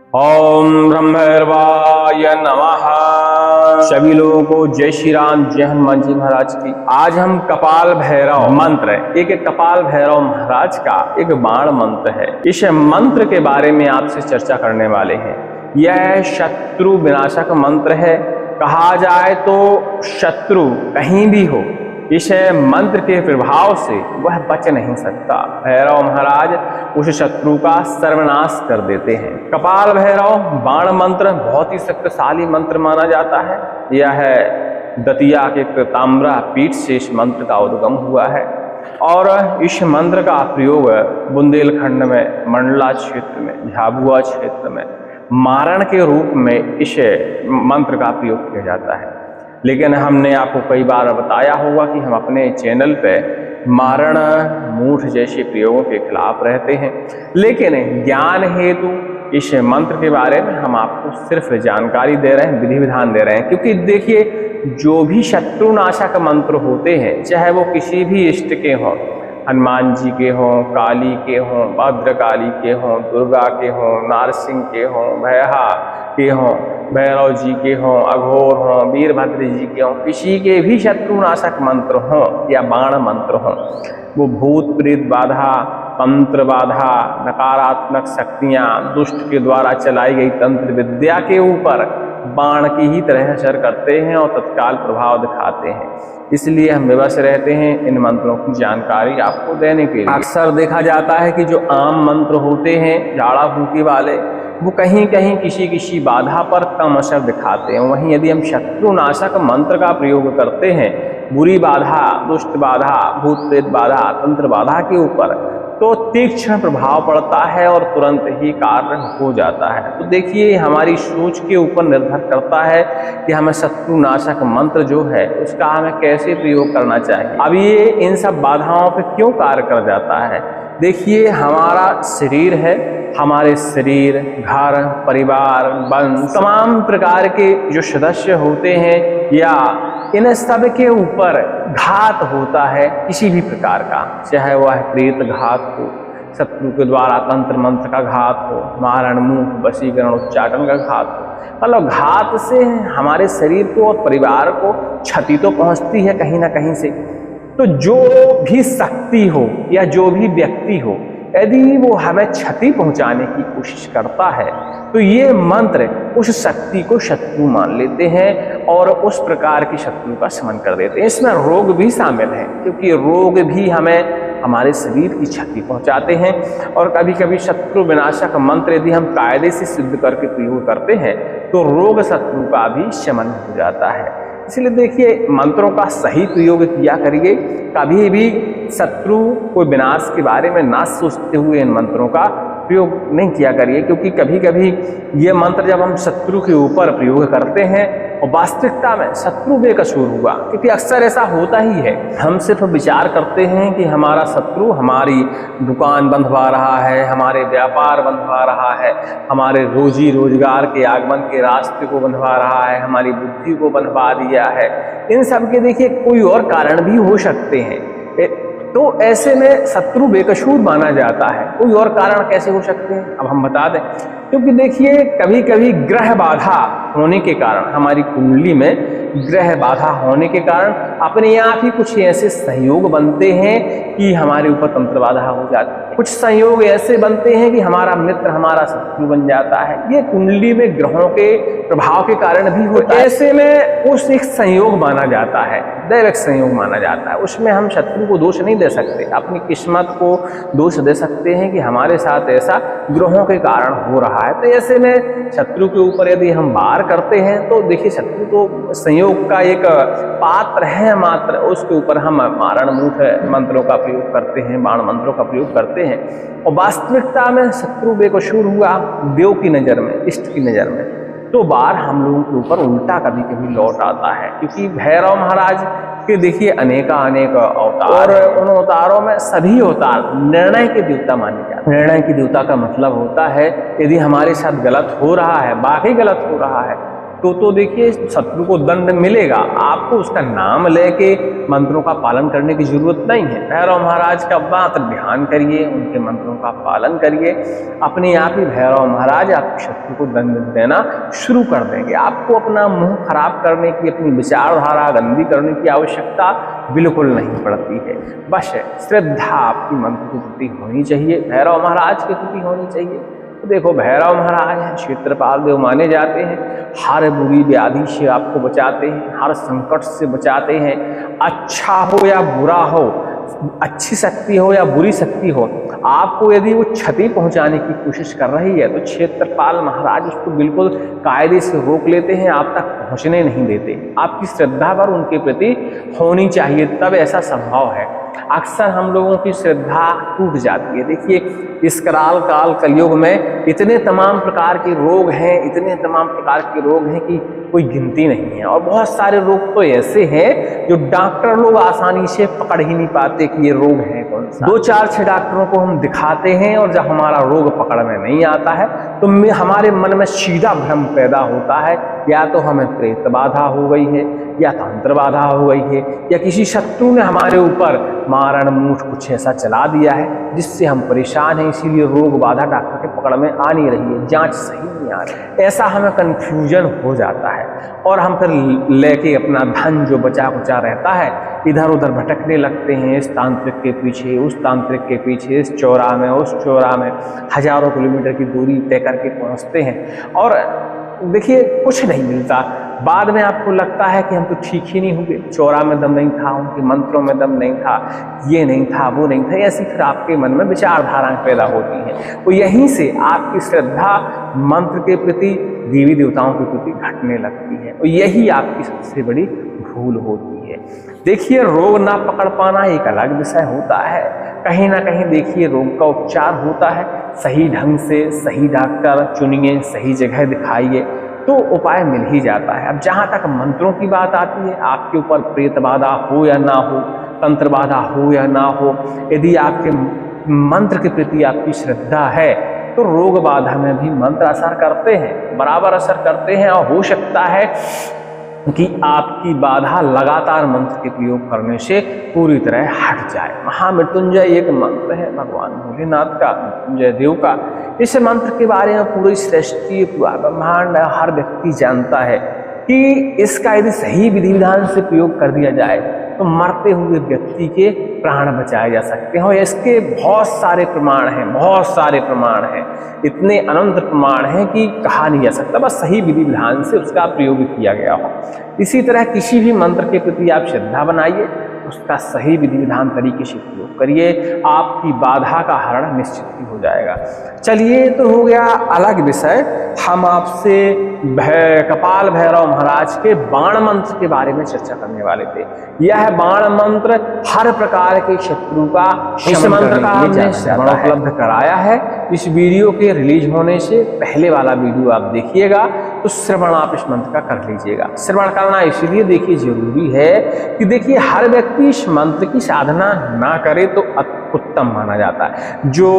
ओम ब्रह्मर्वाय नमः। सभी लोगों को जय श्री राम, जय हनुमान जी महाराज की। आज हम कपाल भैरव मंत्र, एक कपाल भैरव महाराज का एक बाण मंत्र है, इस मंत्र के बारे में आपसे चर्चा करने वाले हैं। यह शत्रु विनाशक मंत्र है। कहा जाए तो शत्रु कहीं भी हो, इस मंत्र के प्रभाव से वह बच नहीं सकता। भैरव महाराज उस शत्रु का सर्वनाश कर देते हैं। कपाल भैरव बाण मंत्र बहुत ही शक्तिशाली मंत्र माना जाता है। यह दतिया के ताम्रा पीठ से इस मंत्र का उद्गम हुआ है और इस मंत्र का प्रयोग बुंदेलखंड में, मंडला क्षेत्र में, झाबुआ क्षेत्र में मारण के रूप में इस मंत्र का प्रयोग किया जाता है। लेकिन हमने आपको कई बार बताया होगा कि हम अपने चैनल पे मारण, मूठ जैसे प्रयोगों के खिलाफ रहते हैं, लेकिन ज्ञान हेतु इस मंत्र के बारे में हम आपको सिर्फ जानकारी दे रहे हैं, विधि विधान दे रहे हैं। क्योंकि देखिए, जो भी शत्रुनाशक मंत्र होते हैं, चाहे वो किसी भी इष्ट के हों, हनुमान जी के हों, काली के हों, भद्रकाली के हों, दुर्गा के हों, नारसिंह के हों, भैहा के हों, भैरव जी के हों, अघोर हों, वीरभद्र जी के हों, किसी के भी शत्रुनाशक मंत्र हों या बाण मंत्र हों, वो भूत प्रेत बाधा, तंत्र बाधा, नकारात्मक शक्तियाँ, दुष्ट के द्वारा चलाई गई तंत्र विद्या के ऊपर बाण की ही तरह असर करते हैं और तत्काल प्रभाव दिखाते हैं। इसलिए हम विवश रहते हैं इन मंत्रों की जानकारी आपको देने के लिए। अक्सर देखा जाता है कि जो आम मंत्र होते हैं झाड़ा फूकी वाले, वो कहीं कहीं किसी बाधा पर कम असर दिखाते हैं। वहीं यदि हम शत्रुनाशक मंत्र का प्रयोग करते हैं बुरी बाधा, दुष्ट बाधा, भूत प्रेत बाधा, तंत्र बाधा के ऊपर, तो तीक्ष्ण प्रभाव पड़ता है और तुरंत ही कार्य हो जाता है। तो देखिए, हमारी सोच के ऊपर निर्भर करता है कि हमें शत्रुनाशक मंत्र जो है उसका हमें कैसे प्रयोग करना चाहिए। अब ये इन सब बाधाओं पर क्यों कार्य कर जाता है? देखिए, हमारा शरीर है, हमारे शरीर, घर, परिवार, वंश, तमाम प्रकार के जो सदस्य होते हैं या इन सब के ऊपर घात होता है किसी भी प्रकार का, चाहे वह प्रेत घात हो, शत्रु के द्वारा तंत्र मंत्र का घात हो, मारण, मूठ, वशीकरण, उच्चाटन का घात हो। मतलब घात से हमारे शरीर को और परिवार को क्षति तो पहुंचती है कहीं ना कहीं से। तो जो भी शक्ति हो या जो भी व्यक्ति हो, यदि वो हमें क्षति पहुंचाने की कोशिश करता है तो ये मंत्र उस शक्ति को शत्रु मान लेते हैं और उस प्रकार की शत्रु का शमन कर देते हैं। इसमें रोग भी शामिल है, क्योंकि रोग भी हमें हमारे शरीर की क्षति पहुंचाते हैं। और कभी कभी शत्रु विनाशक मंत्र यदि हम कायदे से सिद्ध करके प्रयोग करते हैं तो रोग शत्रु का भी शमन हो जाता है। इसलिए देखिए, मंत्रों का सही प्रयोग किया करिए। कभी भी शत्रु को विनाश के बारे में ना सोचते हुए इन मंत्रों का प्रयोग नहीं किया करिए, क्योंकि कभी कभी ये मंत्र जब हम शत्रु के ऊपर प्रयोग करते हैं और वास्तविकता में शत्रु बेकसूर हुआ, क्योंकि अक्सर ऐसा होता ही है। हम सिर्फ विचार करते हैं कि हमारा शत्रु हमारी दुकान बंधवा रहा है, हमारे व्यापार बंधवा रहा है, हमारे रोजी रोजगार के आगमन के रास्ते को बंधवा रहा है, हमारी बुद्धि को बंधवा दिया है। इन सब के देखिए कोई और कारण भी हो सकते हैं, तो ऐसे में शत्रु बेकसूर माना जाता है। कोई और कारण कैसे हो सकते हैं, अब हम बता दें। क्योंकि देखिए, कभी कभी ग्रह बाधा होने के कारण, हमारी कुंडली में ग्रह बाधा होने के कारण अपने आप ही कुछ ऐसे सहयोग बनते हैं कि हमारे ऊपर तंत्र बाधा हो जाती है। कुछ संयोग ऐसे बनते हैं कि हमारा मित्र हमारा शत्रु बन जाता है। ये कुंडली में ग्रहों के प्रभाव के कारण भी होता है। ऐसे में उस एक संयोग माना जाता है, दैविक संयोग माना जाता है। उसमें हम शत्रु को दोष नहीं दे सकते, अपनी किस्मत को दोष दे सकते हैं कि हमारे साथ ऐसा ग्रहों के कारण हो रहा है। तो ऐसे में शत्रु के ऊपर यदि हम वार करते हैं तो देखिए, शत्रु तो संयोग का एक पात्र है मात्र, उसके ऊपर हम मारण, मूठ मंत्रों का प्रयोग करते हैं, बाण मंत्रों का प्रयोग करते हैं। और वास्तविकता में शत्रु बेकसूर हुआ देव की नज़र में, इष्ट की नज़र में, तो बार हम लोगों के ऊपर उल्टा कभी कभी लौट आता है। क्योंकि भैरव महाराज के देखिए अनेक अवतार, और उन अवतारों में सभी अवतार निर्णय के देवता माने जाते हैं। निर्णय के देवता का मतलब होता है, यदि हमारे साथ गलत हो रहा है, वाकई गलत हो रहा है, तो देखिए शत्रु को दंड मिलेगा। आपको उसका नाम लेके मंत्रों का पालन करने की जरूरत नहीं है। भैरव महाराज का मात्र ध्यान करिए, उनके मंत्रों का पालन करिए, अपने आप ही भैरव महाराज आपके शत्रु को दंड देना शुरू कर देंगे। आपको अपना मुंह खराब करने की, अपनी विचारधारा गंदी करने की आवश्यकता बिल्कुल नहीं पड़ती है। बस श्रद्धा आपकी मंत्र के प्रति होनी चाहिए, भैरव महाराज के प्रति होनी चाहिए। तो देखो भैरव महाराज हैं, क्षेत्रपाल देव माने जाते हैं, हर बुरी व्याधि से आपको बचाते हैं, हर संकट से बचाते हैं। अच्छा हो या बुरा हो, अच्छी शक्ति हो या बुरी शक्ति हो, आपको यदि वो क्षति पहुंचाने की कोशिश कर रही है तो क्षेत्रपाल महाराज उसको बिल्कुल कायदे से रोक लेते हैं, आप तक पहुंचने नहीं देते। आपकी श्रद्धा पर उनके प्रति होनी चाहिए, तब ऐसा संभव है। अक्सर हम लोगों की श्रद्धा टूट जाती है। देखिए इस कराल काल कलयुग में इतने तमाम प्रकार के रोग हैं, इतने तमाम प्रकार के रोग हैं कि कोई गिनती नहीं है। और बहुत सारे रोग तो ऐसे हैं जो डॉक्टर लोग आसानी से पकड़ ही नहीं पाते कि ये रोग है कौन सा। 2-4-6 डॉक्टरों को हम दिखाते हैं और जब हमारा रोग पकड़ में नहीं आता है तो हमारे मन में सीधा भ्रम पैदा होता है, या तो हमें प्रेत बाधा हो गई है, या तंत्र बाधा हो गई है, या किसी शत्रु ने हमारे ऊपर मारण मूठ कुछ ऐसा चला दिया है जिससे हम परेशान हैं, इसीलिए रोग बाधा डॉक्टर के पकड़ में आ नहीं रही है, जांच सही नहीं आ रही। ऐसा हमें कंफ्यूजन हो जाता है और हम फिर लेके अपना धन जो बचा कुचा रहता है इधर उधर भटकने लगते हैं, इस तांत्रिक के पीछे, उस तांत्रिक के पीछे, इस चौराहे में, उस चौराहे में, हजारों किलोमीटर की दूरी तय करके पहुंचते हैं और देखिए कुछ नहीं मिलता। बाद में आपको लगता है कि हम तो ठीक ही नहीं हुए, चौरा में दम नहीं था, उनके मंत्रों में दम नहीं था, ये नहीं था, वो नहीं था। ऐसी फिर आपके मन में विचारधाराएं पैदा होती हैं। तो यहीं से आपकी श्रद्धा मंत्र के प्रति, देवी देवताओं के प्रति घटने लगती है और यही आपकी सबसे बड़ी भूल होती है। देखिए रोग ना पकड़ पाना एक अलग विषय होता है, कहीं ना कहीं देखिए रोग का उपचार होता है, सही ढंग से सही डॉक्टर चुनिए, सही जगह दिखाइए तो उपाय मिल ही जाता है। अब जहाँ तक मंत्रों की बात आती है, आपके ऊपर प्रेत बाधा हो या ना हो, तंत्र बाधा हो या ना हो, यदि आपके मंत्र के प्रति आपकी श्रद्धा है तो रोग बाधा में भी मंत्र असर करते हैं, बराबर असर करते हैं। और हो सकता है कि आपकी बाधा लगातार मंत्र के प्रयोग करने से पूरी तरह हट जाए। महामृत्युंजय एक मंत्र है भगवान भोलेनाथ का, मृत्युंजय देव का। इस मंत्र के बारे में पूरी सृष्टि, पूरा ब्रह्मांड, हर व्यक्ति जानता है कि इसका यदि सही विधि विधान से प्रयोग कर दिया जाए तो मरते हुए व्यक्ति के प्राण बचाए जा सकते हैं। इसके बहुत सारे प्रमाण हैं, बहुत सारे प्रमाण हैं, इतने अनंत प्रमाण हैं कि कहा नहीं जा सकता, बस सही विधि विधान से उसका प्रयोग किया गया हो। इसी तरह किसी भी मंत्र के प्रति आप श्रद्धा बनाइए, उसका सही विधि विधान तरीके से प्रयोग करिए, आपकी बाधा का हरण निश्चित ही हो जाएगा। चलिए तो हो गया अलग विषय। हम आपसे कपाल भैरव महाराज के बाण मंत्र के बारे में चर्चा करने वाले थे। यह बाण मंत्र हर प्रकार के शत्रु का इस मंत्र का हमने श्रवण उपलब्ध कराया है। इस वीडियो के रिलीज होने से पहले वाला वीडियो आप देखिएगा तो श्रवण आप इस मंत्र का कर लीजिएगा। श्रवण करना इसलिए देखिए जरूरी है कि देखिए हर व्यक्ति इस मंत्र की साधना ना करे तो उत्तम माना जाता है। जो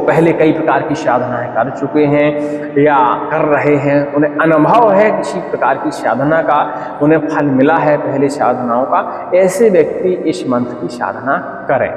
पहले कई प्रकार की साधनाएं कर चुके हैं या कर रहे हैं, उन्हें अनुभव है किसी प्रकार की साधना का, उन्हें फल मिला है पहले साधनाओं का, ऐसे व्यक्ति इस मंत्र की साधना करें।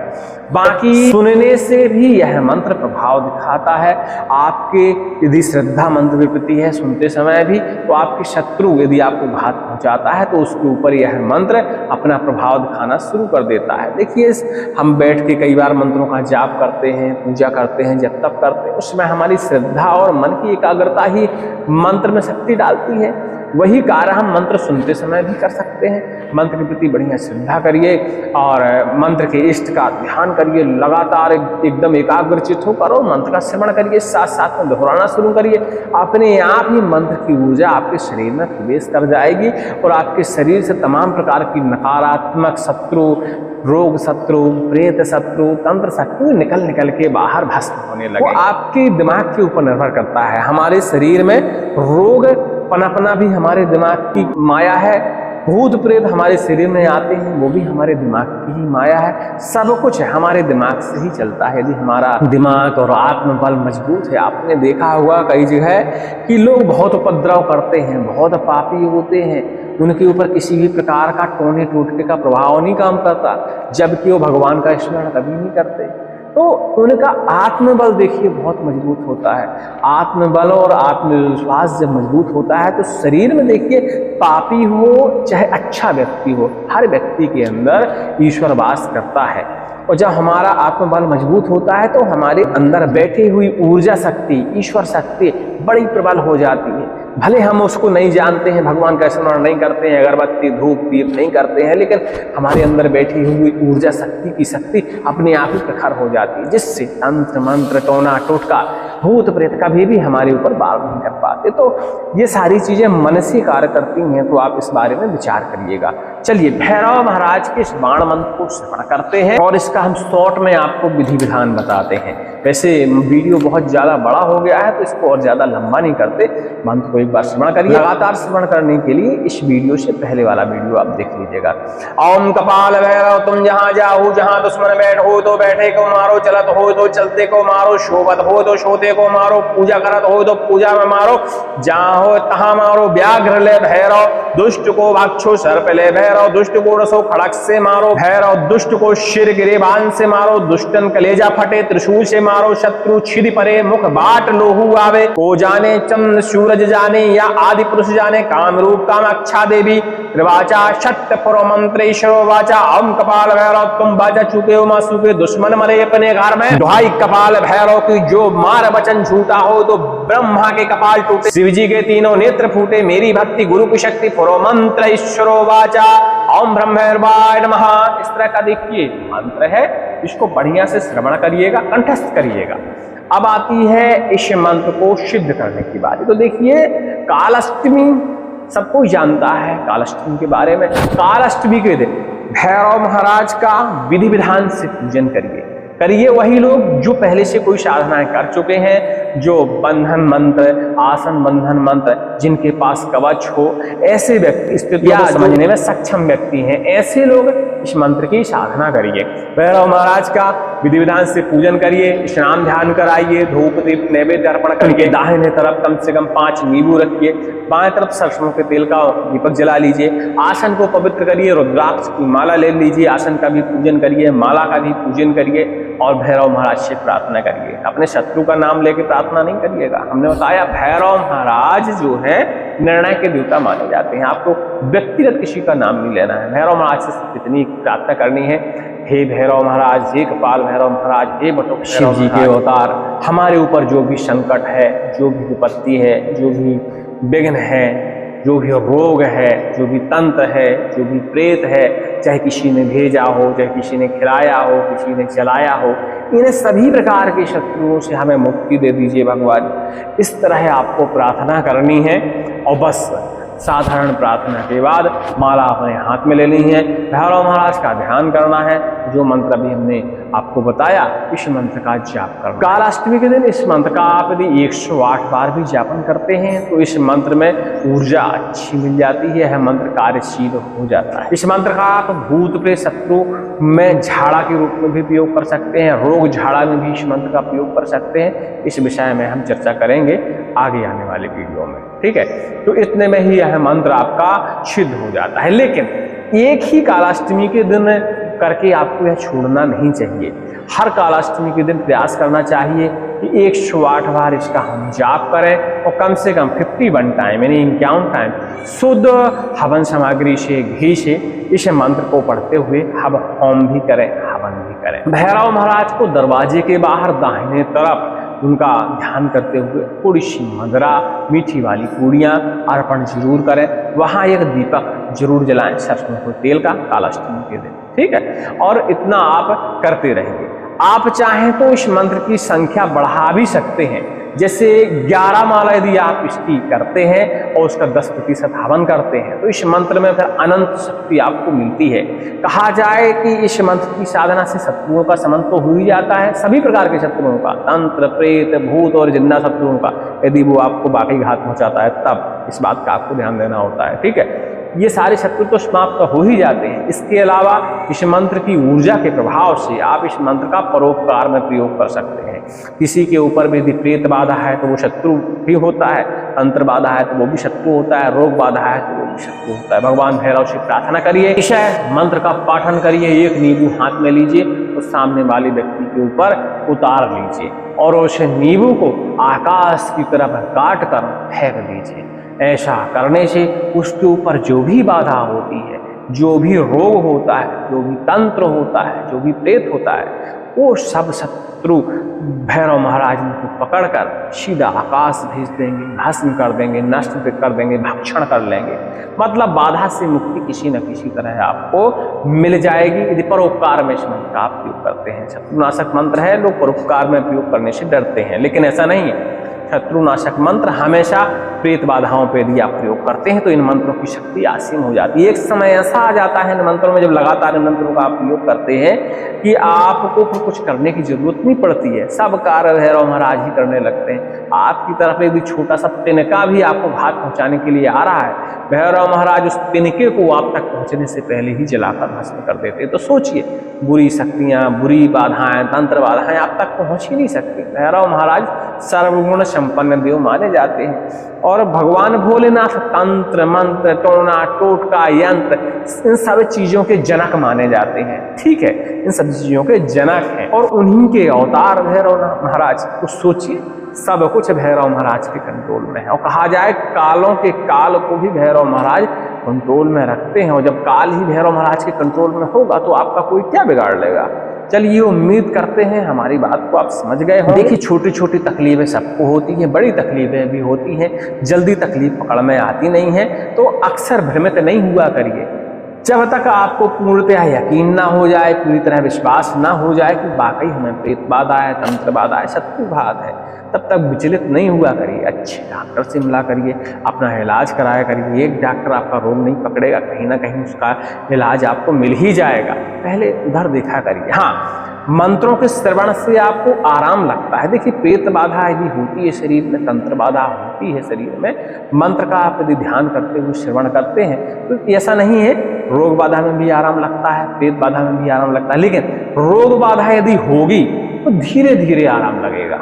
बाकी सुनने से भी यह मंत्र प्रभाव दिखाता है। आपके यदि श्रद्धा मंत्र के प्रति है सुनते समय भी, तो आपके शत्रु यदि आपको घात पहुंचाता है तो उसके ऊपर यह मंत्र अपना प्रभाव दिखाना शुरू कर देता है। देखिए हम बैठ के कई बार मंत्रों का जाप करते हैं, पूजा करते हैं, जब तप करते हैं, उसमें हमारी श्रद्धा और मन की एकाग्रता ही मंत्र में शक्ति डालती है। वही कार्य हम मंत्र सुनते समय भी कर सकते हैं। मंत्र के प्रति बढ़िया श्रद्धा करिए और मंत्र के इष्ट का ध्यान करिए, लगातार एकदम एकाग्रचित होकर और मंत्र का श्रवण करिए, साथ साथ में दोहराना शुरू करिए। अपने आप ही मंत्र की ऊर्जा आपके शरीर में प्रवेश कर जाएगी और आपके शरीर से तमाम प्रकार की नकारात्मक शत्रु, रोग शत्रु, प्रेत शत्रु, तंत्र शत्रु निकल के बाहर भस्म होने लगे। वो आपके दिमाग के ऊपर निर्भर करता है। हमारे शरीर में रोग पनपना भी हमारे दिमाग की माया है भूत प्रेत हमारे शरीर में आते हैं, वो भी हमारे दिमाग की ही माया है। सब कुछ हमारे दिमाग से ही चलता है। यदि हमारा दिमाग और आत्मबल मजबूत है, आपने देखा होगा कई जगह कि लोग बहुत उपद्रव करते हैं, बहुत पापी होते हैं, उनके ऊपर किसी भी प्रकार का टोने टोटके का प्रभाव नहीं काम करता, जबकि वो भगवान का स्मरण कभी नहीं करते। तो उनका आत्मबल देखिए बहुत मजबूत होता है। आत्मबल और आत्मविश्वास जब मजबूत होता है तो शरीर में देखिए पापी हो चाहे अच्छा व्यक्ति हो, हर व्यक्ति के अंदर ईश्वर वास करता है। और जब हमारा आत्मबल मजबूत होता है तो हमारे अंदर बैठी हुई ऊर्जा शक्ति, ईश्वर शक्ति बड़ी प्रबल हो जाती है। भले हम उसको नहीं जानते हैं, भगवान का स्मरण नहीं करते हैं, अगरबत्ती धूप दीप नहीं करते हैं, लेकिन हमारे अंदर बैठी हुई ऊर्जा शक्ति की शक्ति अपने आप ही प्रखर हो जाती है, जिससे तंत्र मंत्र टोना टोटका भूत प्रेत कभी भी हमारे ऊपर वार नहीं कर पाते। तो ये सारी चीजें मन से कार्य करती हैं, तो आप इस बारे में विचार करिएगा। चलिए भैरव महाराज के इस बाण मंत्र को श्रवण करते हैं और इसका हम शॉर्ट में आपको विधि विधान बताते हैं। वैसे वीडियो बहुत ज्यादा बड़ा हो गया है तो इसको और ज्यादा लंबा नहीं करते, मंत्र को एक बार श्रवण करिए। लगातार श्रवण करने के लिए इस वीडियो से पहले वाला वीडियो आप देख लीजिएगा। ओम कपाल भैरव तुम जहां जाओ, जहां दुश्मन बैठ हो तो बैठे को मारो, चलत हो तो चलते को मारो, शोभत हो तो शोते को मारो, पूजा करत हो तो पूजा में मारो, जहां हो तहां मारो, व्याघ्र ले भैरव, दुष्ट को भक्षो सर्प ले भैरव, दुष्ट को रसो खड़क से मारो भैरव, दुष्ट को शिर गिरेबान से मारो, दुष्टन कलेजा फटे त्रिशूल से मारो, शत्रु छिद परे मुख बाट लोहू आवे, को जाने चंद्र सूरज जाने या आदि पुरुष जाने, काम रूप कामाक्षा देवी त्रिवाचा षट पुरो मंत्रेश्वरो वाचा, ओम कपाल भैरव तुम बाजा चुके हो मासू के दुश्मन मरे अपने घर में, दुहाई कपाल भैरव की जो मार वचन झूठा हो तो ब्रह्मा के कपाल टूटे, शिव जी के तीनों नेत्र फूटे, मेरी भक्ति गुरु की शक्ति पुरो मंत्र ईश्वरो वाचा, ओम ब्रह्मर्वाय नमः। इस तरह का देखिए मंत्र है, इसको बढ़िया से श्रवण करिएगा, कंठस्थ करिएगा। अब आती है इस मंत्र को सिद्ध करने की बात। तो देखिए कालाष्टमी सब कोई जानता है कालाष्टमी के बारे में। कालाष्टमी के दिन भैरव महाराज का विधि विधान से पूजन करिए वही लोग जो पहले से कोई साधनाएं कर चुके हैं, जो बंधन मंत्र, आसन बंधन मंत्र, जिनके पास कवच हो, ऐसे व्यक्ति स्थिति को समझने में सक्षम व्यक्ति हैं, ऐसे लोग इस मंत्र की साधना करिए। भैरव महाराज का विधि विधान से पूजन करिए, स्नान ध्यान कराइए, धूप दीप नैवेद्य अर्पण करिए, दाहिने तरफ कम से कम 5 नींबू रखिए, बाएं तरफ सरसों के तेल का दीपक जला लीजिए, आसन को पवित्र करिए, रुद्राक्ष की माला ले लीजिए, आसन का भी पूजन करिए, माला का भी पूजन करिए और भैरव महाराज से प्रार्थना करिए। अपने शत्रु का नाम लेके प्रार्थना नहीं करिएगा। हमने बताया भैरव महाराज जो है निर्णय के देवता माने जाते हैं, आपको व्यक्तिगत किसी का नाम नहीं लेना है। भैरव महाराज से इतनी प्रार्थना करनी है, हे भैरव महाराज, हे कपाल भैरव महाराज, हे बटुक शिव जी के अवतार, हमारे ऊपर जो भी संकट है, जो भी विपत्ति है, जो भी विघ्न है, जो भी रोग है, जो भी तंत्र है, जो भी प्रेत है, चाहे किसी ने भेजा हो, चाहे किसी ने खिलाया हो, किसी ने चलाया हो, इन्हें सभी प्रकार के शत्रुओं से हमें मुक्ति दे दीजिए भगवान। इस तरह आपको प्रार्थना करनी है और बस साधारण प्रार्थना के बाद माला अपने हाथ में ले ली है, भैरव महाराज का ध्यान करना है, जो मंत्र अभी हमने आपको बताया इस मंत्र का जाप करना। कालाष्टमी के दिन इस मंत्र का आप यदि 108 बार भी जापन करते हैं तो इस मंत्र में ऊर्जा अच्छी मिल जाती है, यह मंत्र कार्यशील हो जाता है। इस मंत्र का आप भूत प्रेत शत्रु में झाड़ा के रूप में भी प्रयोग कर सकते हैं, रोग झाड़ा में भी इस मंत्र का प्रयोग कर सकते हैं। इस विषय में हम चर्चा करेंगे आगे आने वाले वीडियो में, ठीक है। तो इतने में ही यह मंत्र आपका सिद्ध हो जाता है, लेकिन एक ही कालाष्टमी के दिन करके आपको यह छोड़ना नहीं चाहिए। हर कालाष्टमी के दिन प्रयास करना चाहिए कि 108 बार इसका हम जाप करें और कम से कम 51 टाइम यानी 51 टाइम शुद्ध हवन सामग्री से, घी से इस मंत्र को पढ़ते हुए होम भी करें, हवन भी करें। भैरव महाराज को दरवाजे के बाहर दाहिने तरफ उनका ध्यान करते हुए थोड़ी सी मदरा, मीठी वाली पूड़ियाँ अर्पण जरूर करें। वहाँ एक दीपक जरूर जलाएं सरसों के तेल का कालाष्टमी के दिन, ठीक है। और इतना आप करते रहेंगे। आप चाहें तो इस मंत्र की संख्या बढ़ा भी सकते हैं, जैसे 11 माला यदि आप इसकी करते हैं और उसका 10% हवन करते हैं तो इस मंत्र में फिर अनंत शक्ति आपको मिलती है। कहा जाए कि इस मंत्र की साधना से शत्रुओं का समन तो हो ही जाता है, सभी प्रकार के शत्रुओं का, तंत्र प्रेत भूत और जिंदा शत्रुओं का, यदि वो आपको बाकी घात पहुंचाता है तब इस बात का आपको ध्यान देना होता है, ठीक है। ये सारे शत्रु तो समाप्त हो ही जाते हैं। इसके अलावा इस मंत्र की ऊर्जा के प्रभाव से आप इस मंत्र का परोपकार में प्रयोग कर सकते हैं। किसी के ऊपर भी यदि प्रेत बाधा है तो वो शत्रु भी होता है, तंत्र बाधा है तो वो भी शत्रु होता है, रोग बाधा है तो वो भी शत्रु होता है। भगवान भैरव से प्रार्थना करिए, ईशय मंत्र का पाठन करिए, एक नींबू हाथ में लीजिए और सामने वाले व्यक्ति के ऊपर उतार लीजिए और उस नींबू को आकाश की तरफ काट कर फेंक दीजिए। ऐसा करने से उसके ऊपर जो भी बाधा होती है, जो भी रोग होता है, जो भी तंत्र होता है, जो भी प्रेत होता है, वो सब शत्रु भैरव महाराज को पकड़कर सीधा आकाश भेज देंगे, भस्म कर देंगे, नष्ट कर देंगे, भक्षण कर लेंगे। मतलब बाधा से मुक्ति किसी न किसी तरह आपको मिल जाएगी यदि परोपकार में इस मंत्र का प्रयोग करते हैं। शत्रुनाशक मंत्र है, लोग परोपकार में प्रयोग करने से डरते हैं, लेकिन ऐसा नहीं है। शत्रुनाशक मंत्र हमेशा प्रेत बाधाओं पर यदि आप प्रयोग करते हैं तो इन मंत्रों की शक्ति असीम हो जाती है। एक समय ऐसा आ जाता है इन मंत्रों में, जब लगातार इन मंत्रों का आप प्रयोग करते हैं कि आपको फिर कुछ करने की जरूरत नहीं पड़ती है, सब कार्य भैरव महाराज ही करने लगते हैं। आपकी तरफ यदि छोटा सा तिनका भी आपको घात पहुंचाने के लिए आ रहा है, भैरव महाराज उस तिनके को आप तक पहुंचने से पहले ही जलाकर भस्म कर देते हैं। तो सोचिए, बुरी शक्तियां, बुरी बाधाएं, तंत्र बाधाएं आप तक पहुंच ही नहीं सकती। भैरव महाराज सर्वगुण संपन्न देव माने जाते हैं और भगवान भोलेनाथ तंत्र मंत्र टोना टोटका यंत्र इन सब चीजों के जनक माने जाते हैं। ठीक है, इन सब चीजों के जनक हैं और उन्हीं के अवतार भैरव महाराज। तो सोचिए, सब कुछ भैरव महाराज के कंट्रोल में है और कहा जाए कालों के काल को भी भैरव महाराज कंट्रोल में रखते हैं। और जब काल ही भैरव महाराज के कंट्रोल में होगा तो आपका कोई क्या बिगाड़ लेगा। चलिए, उम्मीद करते हैं हमारी बात को आप समझ गए होंगे। देखिए, छोटी छोटी तकलीफें सबको होती हैं, बड़ी तकलीफें भी होती हैं, जल्दी तकलीफ पकड़ में आती नहीं है, तो अक्सर भ्रमित नहीं हुआ करिए। जब तक आपको पूर्णतः यकीन ना हो जाए, पूरी तरह विश्वास ना हो जाए कि वाकई हमें प्रेत बाधा है, तंत्र बाधा है, शत्रु बाधा है, तब तक विचलित नहीं हुआ करिए। अच्छे डॉक्टर से मिला करिए, अपना इलाज कराया करिए। एक डॉक्टर आपका रोग नहीं पकड़ेगा, कहीं ना कहीं उसका इलाज आपको मिल ही जाएगा। पहले उधर देखा करिए। हाँ, मंत्रों के श्रवण से आपको आराम लगता है। देखिए, प्रेत बाधा यदि होती है शरीर में, तंत्र बाधा होती है शरीर में, मंत्र का आप यदि ध्यान करते हुए श्रवण करते हैं तो ऐसा नहीं है, रोग बाधा में भी आराम लगता है, प्रेत बाधा में भी आराम लगता है। लेकिन रोग बाधा यदि होगी तो धीरे धीरे आराम लगेगा।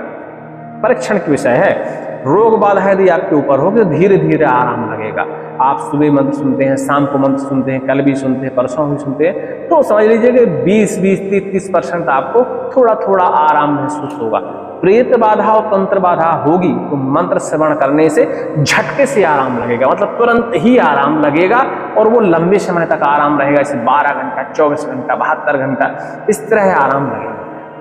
परीक्षण की विषय है। रोग बाधा यदि आपके ऊपर होगी तो धीरे धीरे आराम लगेगा। आप सुबह मंत्र सुनते हैं, शाम को मंत्र सुनते हैं, कल भी सुनते हैं, परसों भी सुनते हैं, तो समझ लीजिए कि 20-30% आपको थोड़ा थोड़ा आराम महसूस होगा। प्रेत बाधा और तंत्र बाधा होगी तो मंत्र श्रवण करने से झटके से आराम लगेगा, मतलब तुरंत ही आराम लगेगा और वो लंबे समय तक आराम रहेगा। जैसे 12 घंटा, 24 घंटा, 72 घंटा, इस तरह आराम लगेगा।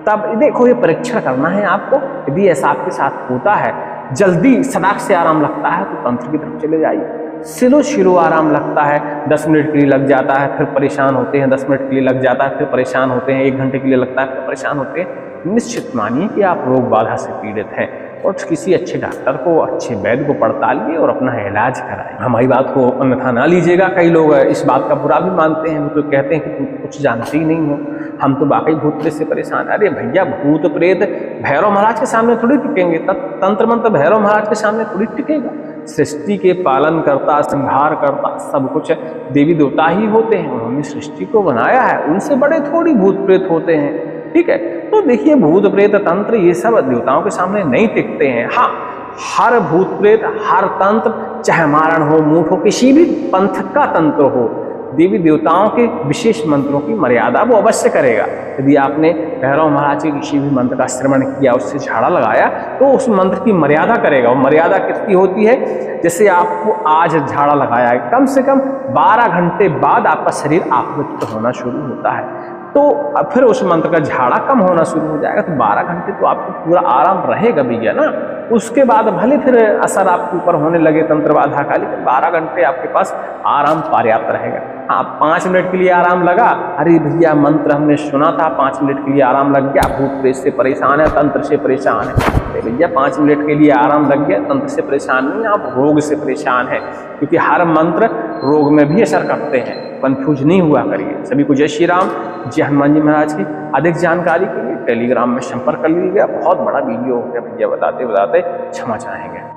तब देखो, ये परीक्षण करना है आपको। यदि ऐसा आपके साथ होता है, जल्दी सदाक से आराम लगता है तो तंत्र की तरफ चले जाइए। स्लो आराम लगता है, 10 मिनट के लिए लग जाता है, फिर परेशान होते हैं, 10 मिनट के लिए लग जाता है, फिर परेशान होते हैं, 1 घंटे के लिए लगता है, फिर परेशान होते हैं, निश्चित मानिए कि आप रोग बाधा से पीड़ित हैं और किसी अच्छे डॉक्टर को, अच्छे वैद्य को पड़तालिए और अपना इलाज कराएं। हमारी बात को अन्यथा ना लीजिएगा। कई लोग इस बात का बुरा भी मानते हैं, वो तो कहते हैं कि तुम कुछ जानते ही नहीं हो, हम तो वाकई भूत प्रेत से परेशान। अरे भैया, भूत प्रेत भैरव महाराज के सामने थोड़ी टिकेंगे, तंत्र मंत्र भैरव महाराज के सामने थोड़ी टिकेगा। सृष्टि के पालन करता, संहार करता सब कुछ देवी देवता ही होते हैं, उन्होंने सृष्टि को बनाया है, उनसे बड़े थोड़ी भूत प्रेत होते हैं। ठीक है, तो देखिए, भूत प्रेत तंत्र ये सब देवताओं के सामने नहीं टिकते हैं। हाँ, हर भूत प्रेत, हर तंत्र, चाहे मारण हो, मूठ हो, किसी भी पंथ का तंत्र हो, देवी देवताओं के विशेष मंत्रों की मर्यादा वो अवश्य करेगा। यदि आपने भैरव महाराज के किसी भी मंत्र का श्रवण किया, उससे झाड़ा लगाया, तो उस मंत्र की मर्यादा करेगा। और मर्यादा कितनी होती है? जैसे आपको आज झाड़ा लगाया है, कम से कम 12 घंटे बाद आपका शरीर आपूर्त होना शुरू होता है, तो फिर उस मंत्र का झाड़ा कम होना शुरू हो जाएगा। तो 12 घंटे तो आपको पूरा आराम रहेगा भैया ना। उसके बाद भले फिर असर आपके ऊपर होने लगे तंत्र बाधा का, लेकिन 12 घंटे आपके पास आराम पर्याप्त रहेगा। हाँ, 5 मिनट के लिए आराम लगा, अरे भैया मंत्र हमने सुना था, 5 मिनट के लिए आराम लग गया, भूत प्रेत से परेशान है, तंत्र से परेशान है। अरे भैया, 5 मिनट के लिए आराम लग गया, तंत्र से परेशान नहीं, आप रोग से परेशान है, क्योंकि हर मंत्र रोग में भी असर करते हैं। कंफ्यूज नहीं हुआ करिए। सभी को जय श्री राम, जय हनुमान जी महाराज की। अधिक जानकारी के लिए टेलीग्राम में संपर्क कर लीजिएगा। बहुत बड़ा वीडियो हो गया भैया, बताते बताते क्षमा चाहेंगे।